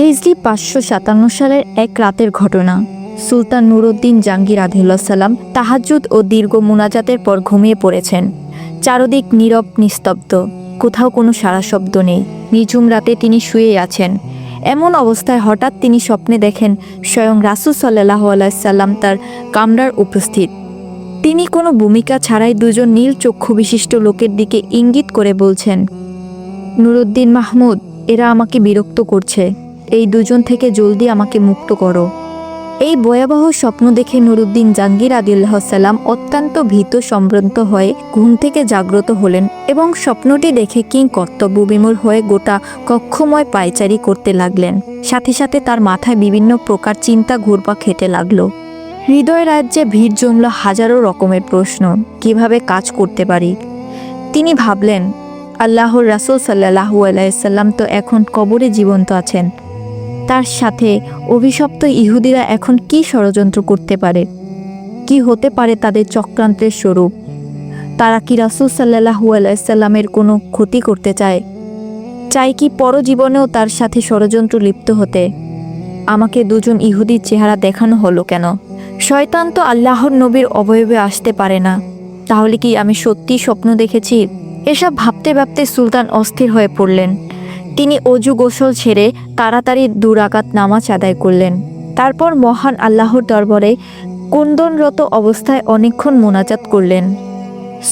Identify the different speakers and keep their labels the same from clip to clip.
Speaker 1: হিজরি 557 সালের এক রাতের ঘটনা। সুলতান নুরউদ্দিন জাহাঙ্গীর রাদিয়াল্লাহু সালাম তাহাজ্জুদ ও দীর্ঘ মুনাজাতের পর ঘুমিয়ে পড়েছেন। চারদিক নীরব নিস্তব্ধ, কোথাও কোনো সাড়া শব্দ নেই। নিঝুম রাতে তিনি শুয়ে আছেন। এমন অবস্থায় হঠাৎ তিনি স্বপ্নে দেখেন স্বয়ং রাসূল সাল্লাল্লাহু আলাইহি সাল্লাম তার কামরার উপস্থিত। তিনি কোনো ভূমিকা ছাড়াই দুজন নীল চক্ষু বিশিষ্ট লোকের দিকে ইঙ্গিত করে বলছেন, নুরউদ্দিন মাহমুদ, এরা আমাকে বিরক্ত করছে, এই দুজন থেকে জলদি আমাকে মুক্ত করো। এই ভয়াবহ স্বপ্ন দেখে নুরউদ্দিন জাহাঙ্গীর রাদিয়াল্লাহু সালাম অত্যন্ত ভীত সম্ভ্রান্ত হয়ে ঘুম থেকে জাগ্রত হলেন এবং স্বপ্নটি দেখে কর্তব্যবিমূঢ় হয়ে গোটা কক্ষময় পায়চারি করতে লাগলেন। সাথে সাথে তার মাথায় বিভিন্ন প্রকার চিন্তা ঘুরপাক খেতে লাগলো। হৃদয় রাজ্যে ভিড় জমল হাজারো রকমের প্রশ্ন, কিভাবে কাজ করতে পারি। তিনি ভাবলেন, আল্লাহর রাসূল সাল্লাল্লাহু আলাইহি সাল্লাম তো এখন কবরে জীবন্ত আছেন, তার সাথে অভিশপ্ত ইহুদিরা এখন কি ষড়যন্ত্র করতে পারে, কি হতে পারে তাদের চক্রান্তের স্বরূপ। তারা কি রাসূল সাল্লাল্লাহু আলাইহি সাল্লামের কোনো ক্ষতি করতে চায় কি পরজীবনেও তার সাথে ষড়যন্ত্র লিপ্ত হতে। আমাকে দুজন ইহুদির চেহারা দেখানো হলো কেন? শয়তান তো আল্লাহর নবীর অবয়বে আসতে পারে না, তাহলে কি আমি সত্যি স্বপ্ন দেখেছি? এসব ভাবতে ভাবতে সুলতান অস্থির হয়ে পড়লেন। তিনি অজু গোসল ছেড়ে তাড়াতাড়ি 2 রাকাত নামাজ আদায় করলেন। তারপর মহান আল্লাহর দরবারে কুন্দনরত অবস্থায় অনেকক্ষণ মোনাজাত করলেন।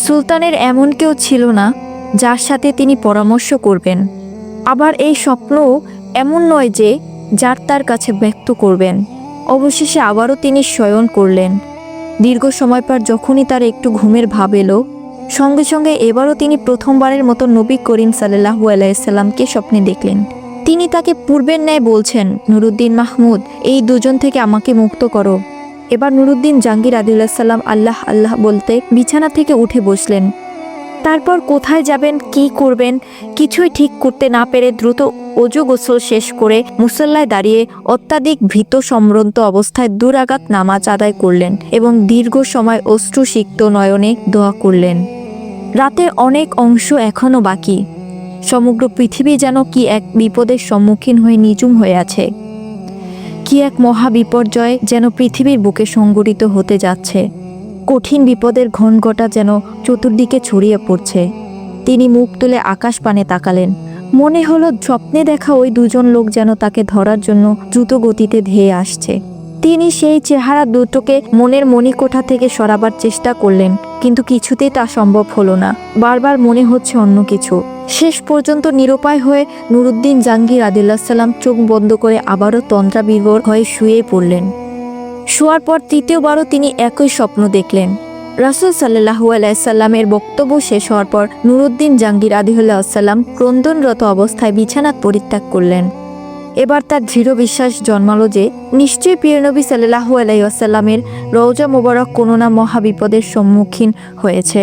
Speaker 1: সুলতানের এমন কেউ ছিল না যার সাথে তিনি পরামর্শ করবেন, আবার এই স্বপ্নও এমন নয় যে যার তার কাছে ব্যক্ত করবেন। অবশেষে আবারও তিনি শয়ন করলেন। দীর্ঘ সময় পর যখনই তার একটু ঘুমের ভাব এলো, সঙ্গে সঙ্গে এবারও তিনি প্রথমবারের মতো নবী করিম সাল্লাল্লাহু আলাইহি সাল্লামকে স্বপ্নে দেখলেন। তিনি তাকে পূর্বের ন্যায় বলছেন, নুরউদ্দিন মাহমুদ, এই দুজন থেকে আমাকে মুক্ত করো। এবার নুরউদ্দিন জাহাঙ্গীর রাদিয়াল্লাহু সাল্লাম আল্লাহ আল্লাহ বলতে বিছানা থেকে উঠে বসলেন। তারপর কোথায় যাবেন, কি করবেন কিছুই ঠিক করতে না পেরে দ্রুত অজু গোসল শেষ করে মুসল্লায় দাঁড়িয়ে অত্যাধিক ভীত সম্ভ্রান্ত অবস্থায় 2 রাকাত নামাজ আদায় করলেন এবং দীর্ঘ সময় অশ্রুসিক্ত নয়নে দোয়া করলেন। রাতের অনেক অংশ এখনও বাকি। সমগ্র পৃথিবী যেন কি এক বিপদের সম্মুখীন হয়ে নিঝুম হয়ে আছে। কি এক মহা বিপর্যয় যেন পৃথিবীর বুকে সংঘটিত হতে যাচ্ছে। কঠিন বিপদের ঘনঘটা যেন চতুর্দিকে ছড়িয়ে পড়ছে। তিনি মুখ তুলে আকাশ পানে তাকালেন। মনে হলো স্বপ্নে দেখা ওই দুজন লোক যেন তাকে ধরার জন্য দ্রুত গতিতে ধেয়ে আসছে। তিনি সেই চেহারা দুটোকে মনের মণিকোঠা থেকে সরাবার চেষ্টা করলেন, কিন্তু কিছুতেই তা সম্ভব হলো না। বারবার মনে হচ্ছে অন্য কিছু। শেষ পর্যন্ত নিরুপায় হয়ে নুরউদ্দিন জাহাঙ্গীর রাদিয়াল্লাহু সাল্লাম চোখ বন্ধ করে আবারও তন্দ্রাবিভোর হয়ে শুয়ে পড়লেন। শোয়ার পর তৃতীয়বারও তিনি একই স্বপ্ন দেখলেন। রাসূল সাল্লাল্লাহু আলাইহি সাল্লামের বক্তব্য শেষ হওয়ার পর নুরউদ্দিন জাহাঙ্গীর রাদিয়াল্লাহু সাল্লাম ক্রন্দনরত অবস্থায় বিছানা পরিত্যাগ করলেন। এবার তার দৃঢ় বিশ্বাস জন্মালো যে নিশ্চয়ই প্রিয় নবী সাল্লাল্লাহু আলাইহি ওয়াসাল্লামের রওজা মোবারক কোনো না মহাবিপদের সম্মুখীন হয়েছে।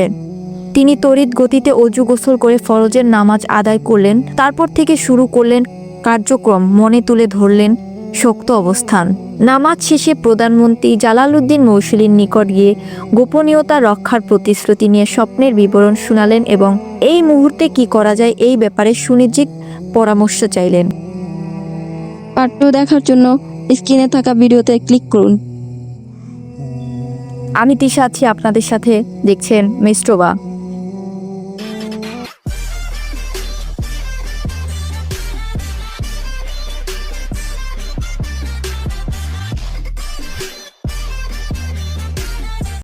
Speaker 1: তিনি তড়িৎ গতিতে অজু গোসল করে ফরজের নামাজ আদায় করলেন। তারপর থেকে শুরু করলেন কার্যক্রম, মনে তুলে ধরলেন শক্ত অবস্থান। নামাজ শেষে প্রধানমন্ত্রী জালালউদ্দিন মৌসুলির নিকট গিয়ে গোপনীয়তা রক্ষার প্রতিশ্রুতি নিয়ে স্বপ্নের বিবরণ শুনালেন এবং এই মুহূর্তে কি করা যায় এই ব্যাপারে সুনিশ্চিত পরামর্শ চাইলেন।
Speaker 2: পার্ট 2 দেখার জন্য স্ক্রিনে থাকা ভিডিওতে ক্লিক করুন।
Speaker 1: আমি তিশা আছি আপনাদের সাথে, দেখছেন মিস্ট্রোবা।